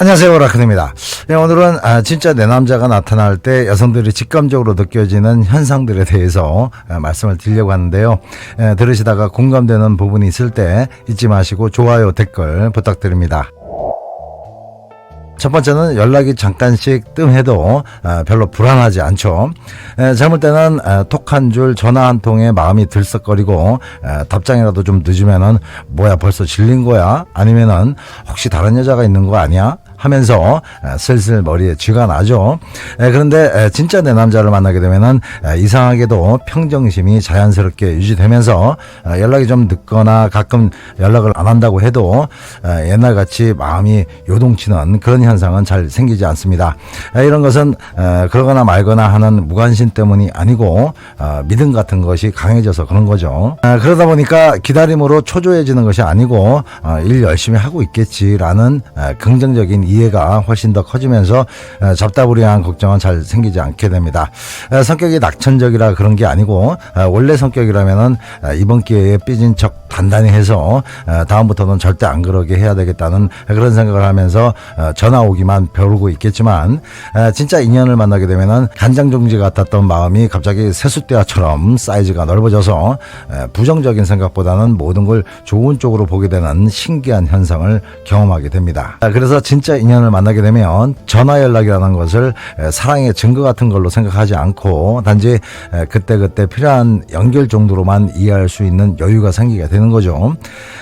안녕하세요, 오라클입니다. 오늘은 진짜 내 남자가 나타날 때 여성들이 직감적으로 느껴지는 현상들에 대해서 말씀을 드리려고 하는데요. 들으시다가 공감되는 부분이 있을 때 잊지 마시고 좋아요, 댓글 부탁드립니다. 첫 번째는 연락이 잠깐씩 뜸해도 별로 불안하지 않죠. 젊을 때는 톡 한 줄, 전화 한 통에 마음이 들썩거리고 답장이라도 좀 늦으면은 뭐야 벌써 질린 거야? 아니면은 혹시 다른 여자가 있는 거 아니야? 하면서 슬슬 머리에 쥐가 나죠. 그런데 진짜 내 남자를 만나게 되면은 이상하게도 평정심이 자연스럽게 유지되면서 연락이 좀 늦거나 가끔 연락을 안 한다고 해도 옛날같이 마음이 요동치는 그런 현상은 잘 생기지 않습니다. 이런 것은 그러거나 말거나 하는 무관심 때문이 아니고 믿음 같은 것이 강해져서 그런 거죠. 그러다 보니까 기다림으로 초조해지는 것이 아니고 일 열심히 하고 있겠지라는 긍정적인 이해가 훨씬 더 커지면서 잡다부리한 걱정은 잘 생기지 않게 됩니다. 성격이 낙천적이라 그런 게 아니고 원래 성격이라면은 이번 기회에 삐진 척 단단히 해서 다음부터는 절대 안 그러게 해야 되겠다는 그런 생각을 하면서 전화 오기만 벼르고 있겠지만 진짜 인연을 만나게 되면은 간장종지 같았던 마음이 갑자기 세숫대야처럼 사이즈가 넓어져서 부정적인 생각보다는 모든 걸 좋은 쪽으로 보게 되는 신기한 현상을 경험하게 됩니다. 그래서 진짜 인연을 만나게 되면 전화 연락이라는 것을 사랑의 증거 같은 걸로 생각하지 않고 단지 그때그때 필요한 연결 정도로만 이해할 수 있는 여유가 생기게 되는 거죠.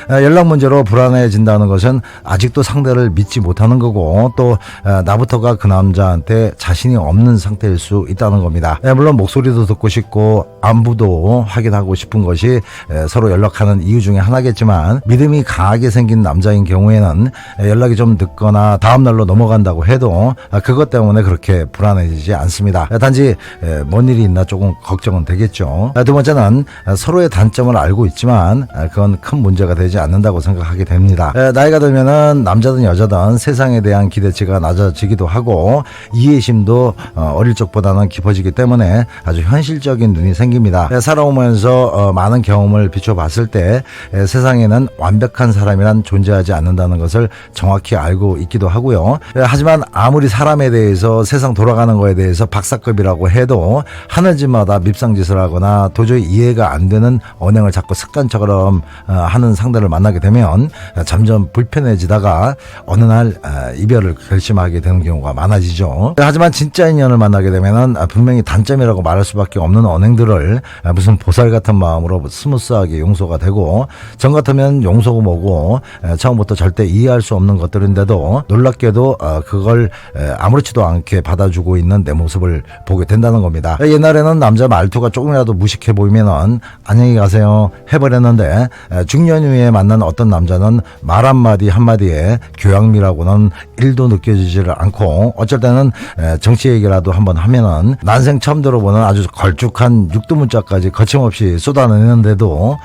연락 문제로 불안해진다는 것은 아직도 상대를 믿지 못하는 거고 또 나부터가 그 남자한테 자신이 없는 상태일 수 있다는 겁니다. 물론 목소리도 듣고 싶고 안부도 확인하고 싶은 것이 서로 연락하는 이유 중에 하나겠지만 믿음이 강하게 생긴 남자인 경우에는 연락이 좀 늦거나 다음날로 넘어간다고 해도 그것 때문에 그렇게 불안해지지 않습니다. 단지 뭔 일이 있나 조금 걱정은 되겠죠. 두 번째는 서로의 단점을 알고 있지만 그건 큰 문제가 되지 않는다고 생각하게 됩니다. 나이가 들면은 남자든 여자든 세상에 대한 기대치가 낮아지기도 하고 이해심도 어릴 적보다는 깊어지기 때문에 아주 현실적인 눈이 생깁니다. 살아오면서 많은 경험을 비춰봤을 때 세상에는 완벽한 사람이란 존재하지 않는다는 것을 정확히 알고 있기도 하고요. 하지만 아무리 사람에 대해서 세상 돌아가는 거에 대해서 박사급이라고 해도 하늘집마다 밉상짓을 하거나 도저히 이해가 안 되는 언행을 자꾸 습관처럼 하는 상대를 만나게 되면 점점 불편해지다가 어느 날 이별을 결심하게 되는 경우가 많아지죠. 하지만 진짜 인연을 만나게 되면 분명히 단점이라고 말할 수밖에 없는 언행들을 무슨 보살 같은 마음으로 스무스하게 용서가 되고 전 같으면 용서고 뭐고 처음부터 절대 이해할 수 없는 것들인데도 놀랍게도 그걸 아무렇지도 않게 받아주고 있는 내 모습을 보게 된다는 겁니다. 옛날에는 남자 말투가 조금이라도 무식해 보이면은 안녕히 가세요 해버렸는데 중년 후에 만난 어떤 남자는 말 한마디 한마디에 교양미라고는 1도 느껴지지를 않고 어쩔 때는 정치 얘기라도 한번 하면은 난생 처음 들어보는 아주 걸쭉한 육두문자까지 거침없이 쏟아내는데도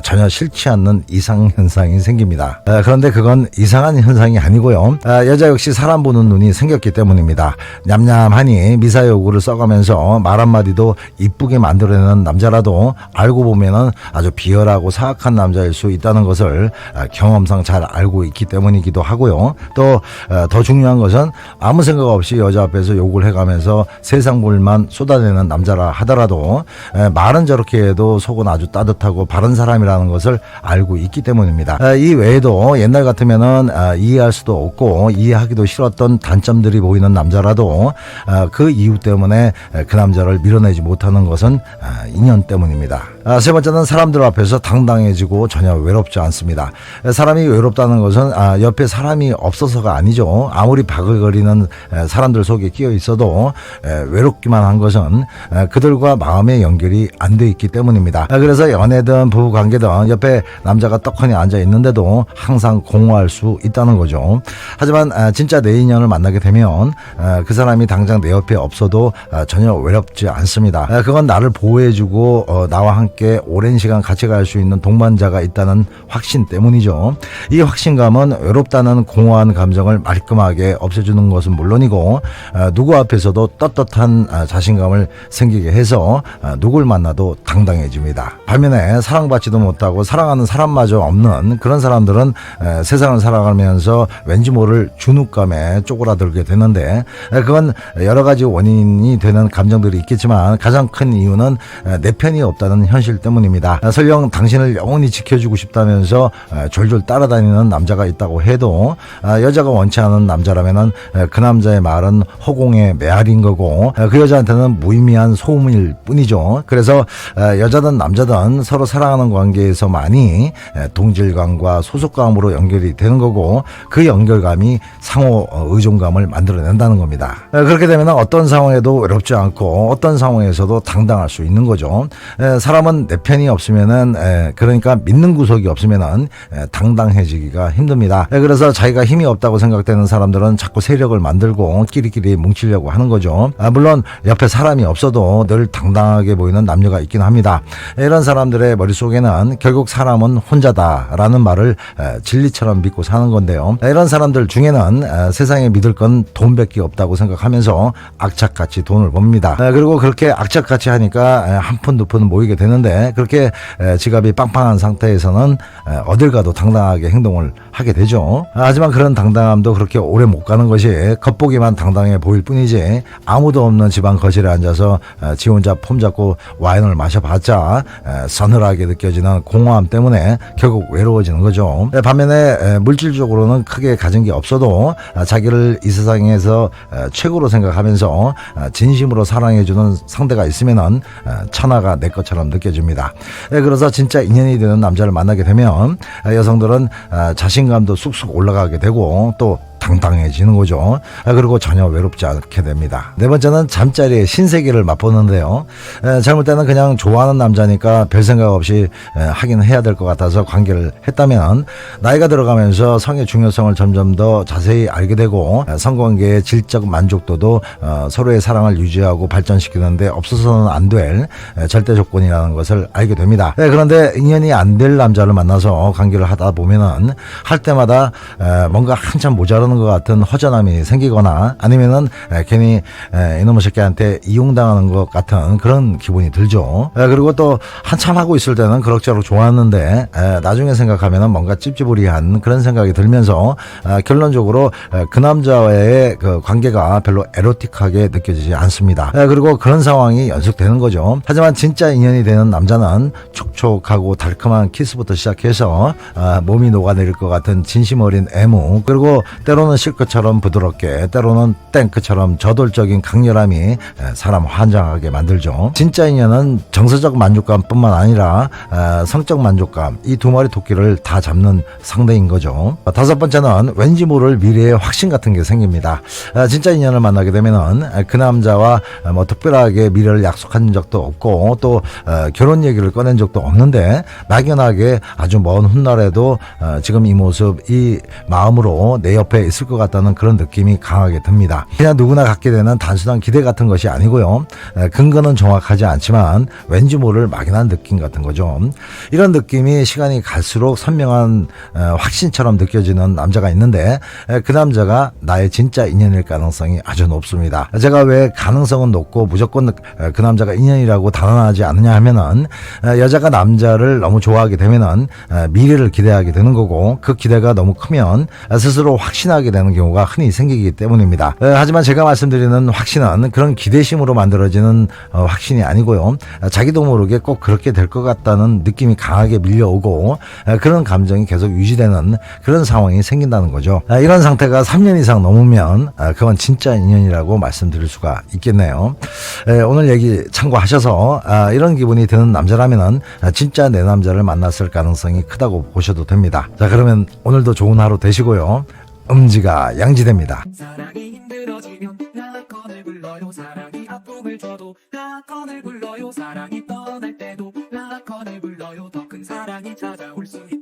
전혀 싫지 않는 이상현상이 생깁니다. 그런데 그건 이상한 현상이 아니고요. 여자 역시 사람 보는 눈이 생겼기 때문입니다. 냠냠하니 미사여구를 써가면서 말 한마디도 이쁘게 만들어내는 남자라도 알고 보면은 아주 비열하고 사악한 남자일 수 있다는 것을 경험상 잘 알고 있기 때문이기도 하고요. 또 더 중요한 것은 아무 생각 없이 여자 앞에서 욕을 해가면서 세상 볼만 쏟아내는 남자라 하더라도 말은 저렇게 해도 속은 아주 따뜻하고 바른 사람이라는 것을 알고 있기 때문입니다. 이 외에도 옛날 같으면은 이해할 수도 없고 이해하기도 싫었던 단점들이 보이는 남자라도 그 이유 때문에 그 남자를 밀어내지 못하는 것은 인연 때문입니다. 세 번째는 사람들 앞에서 당당해지고 전혀 외롭지 않습니다. 사람이 외롭다는 것은 옆에 사람이 없어서가 아니죠. 아무리 바글거리는 사람들 속에 끼어 있어도 외롭기만 한 것은 그들과 마음의 연결이 안 돼 있기 때문입니다. 그래서 연애든 부부관계든 옆에 남자가 떡하니 앉아 있는데도 항상 공허할 수 있다는 거죠. 하지만 진짜 내 인연을 만나게 되면 그 사람이 당장 내 옆에 없어도 전혀 외롭지 않습니다. 그건 나를 보호해주고 나와 함께 함께 오랜 시간 같이 갈 수 있는 동반자가 있다는 확신 때문이죠. 이 확신감은 외롭다는 공허한 감정을 말끔하게 없애주는 것은 물론이고 누구 앞에서도 떳떳한 자신감을 생기게 해서 누굴 만나도 당당해집니다. 반면에 사랑받지도 못하고 사랑하는 사람마저 없는 그런 사람들은 세상을 살아가면서 왠지 모를 준우감에 쪼그라들게 되는데, 그건 여러 가지 원인이 되는 감정들이 있겠지만 가장 큰 이유는 내 편이 없다는 현실 때문입니다. 설령 당신을 영원히 지켜주고 싶다면서 졸졸 따라다니는 남자가 있다고 해도 여자가 원치 않은 남자라면은 그 남자의 말은 허공의 메아리인 거고 그 여자한테는 무의미한 소음일 뿐이죠. 그래서 여자든 남자든 서로 사랑하는 관계에서만이 동질감과 소속감으로 연결이 되는 거고, 그 연결감이 상호 의존감을 만들어낸다는 겁니다. 그렇게 되면 어떤 상황에도 외롭지 않고 어떤 상황에서도 당당할 수 있는 거죠. 사람은 내 편이 없으면은, 그러니까 믿는 구석이 없으면은 당당해지기가 힘듭니다. 그래서 자기가 힘이 없다고 생각되는 사람들은 자꾸 세력을 만들고 끼리끼리 뭉치려고 하는 거죠. 물론 옆에 사람이 없어도 늘 당당하게 보이는 남녀가 있긴 합니다. 이런 사람들의 머릿속에는 결국 사람은 혼자다라는 말을 진리처럼 믿고 사는 건데요. 이런 사람들 중에는 세상에 믿을 건 돈밖에 없다고 생각하면서 악착같이 돈을 법니다. 그리고 그렇게 악착같이 하니까 한 푼 두 푼 모이게 되는데, 그렇게 지갑이 빵빵한 상태에서는 어딜 가도 당당하게 행동을 하게 되죠. 하지만 그런 당당함도 그렇게 오래 못 가는 것이 겉보기만 당당해 보일 뿐이지, 아무도 없는 집안 거실에 앉아서 지 혼자 폼 잡고 와인을 마셔봤자 서늘하게 느껴지는 공허함 때문에 결국 외로워지는 거죠. 반면에 물질적으로는 크게 가진 게 없어도 자기를 이 세상에서 최고로 생각하면서 진심으로 사랑해주는 상대가 있으면은 천하가 내 것처럼 느껴집니다. 그래서 진짜 인연이 되는 남자를 만나게 되면 여성들은 자신감도 쑥쑥 올라가게 되고 또 당당해지는 거죠. 그리고 전혀 외롭지 않게 됩니다. 네 번째는 잠자리의 신세계를 맛보는데요. 젊을 때는 그냥 좋아하는 남자니까 별 생각 없이 하긴 해야 될 것 같아서 관계를 했다면, 나이가 들어가면서 성의 중요성을 점점 더 자세히 알게 되고 성관계의 질적 만족도도 서로의 사랑을 유지하고 발전시키는데 없어서는 안 될 절대 조건이라는 것을 알게 됩니다. 그런데 인연이 안 될 남자를 만나서 관계를 하다 보면은 할 때마다 뭔가 한참 모자라는 것 같은 허전함이 생기거나 아니면은 괜히 이놈의 새끼한테 이용당하는 것 같은 그런 기분이 들죠. 그리고 또 한참 하고 있을 때는 그럭저럭 좋았는데 나중에 생각하면은 뭔가 찝찝으리한 그런 생각이 들면서 결론적으로 그 남자와의 그 관계가 별로 에로틱하게 느껴지지 않습니다. 그리고 그런 상황이 연속되는 거죠. 하지만 진짜 인연이 되는 남자는 촉촉하고 달콤한 키스부터 시작해서 몸이 녹아내릴 것 같은 진심 어린 애무, 그리고 때로는 실크처럼 부드럽게, 때로는 탱크처럼 저돌적인 강렬함이 사람 환장하게 만들죠. 진짜 인연은 정서적 만족감뿐만 아니라 성적 만족감, 이 두 마리 토끼를 다 잡는 상대인 거죠. 다섯 번째는 왠지 모를 미래의 확신 같은 게 생깁니다. 진짜 인연을 만나게 되면은 그 남자와 뭐 특별하게 미래를 약속한 적도 없고 또 결혼 얘기를 꺼낸 적도 없는데 막연하게 아주 먼 훗날에도 지금 이 모습, 이 마음으로 내 옆에 있을 것 같다는 그런 느낌이 강하게 듭니다. 그냥 누구나 갖게 되는 단순한 기대 같은 것이 아니고요. 근거는 정확하지 않지만 왠지 모를 막연한 느낌 같은 거죠. 이런 느낌이 시간이 갈수록 선명한 확신처럼 느껴지는 남자가 있는데 그 남자가 나의 진짜 인연일 가능성이 아주 높습니다. 제가 왜 가능성은 높고 무조건 그 남자가 인연이라고 단언하지 않느냐 하면은, 여자가 남자를 너무 좋아하게 되면은 미래를 기대하게 되는 거고, 그 기대가 너무 크면 스스로 확신하게 되는 경우가 흔히 생기기 때문입니다. 하지만 제가 말씀드리는 확신은 그런 기대심으로 만들어지는 확신이 아니고요. 자기도 모르게 꼭 그렇게 될 것 같다는 느낌이 강하게 밀려오고 그런 감정이 계속 유지되는 그런 상황이 생긴다는 거죠. 이런 상태가 3년 이상 넘으면 그건 진짜 인연이라고 말씀드릴 수가 있겠네요. 오늘 얘기 참고하셔서 이런 기분이 드는 남자라면 진짜 내 남자를 만났을 가능성이 크다고 보셔도 됩니다. 자, 그러면 오늘도 좋은 하루 되시고요. 음지가 양지됩니다. 사랑이 힘들어지면 라건을 불러요. 사랑이 아픔을 줘도 라건을 불러요. 사랑이 떠날 때도 라건을 불러요. 더 큰 사랑이 찾아올 수 있다.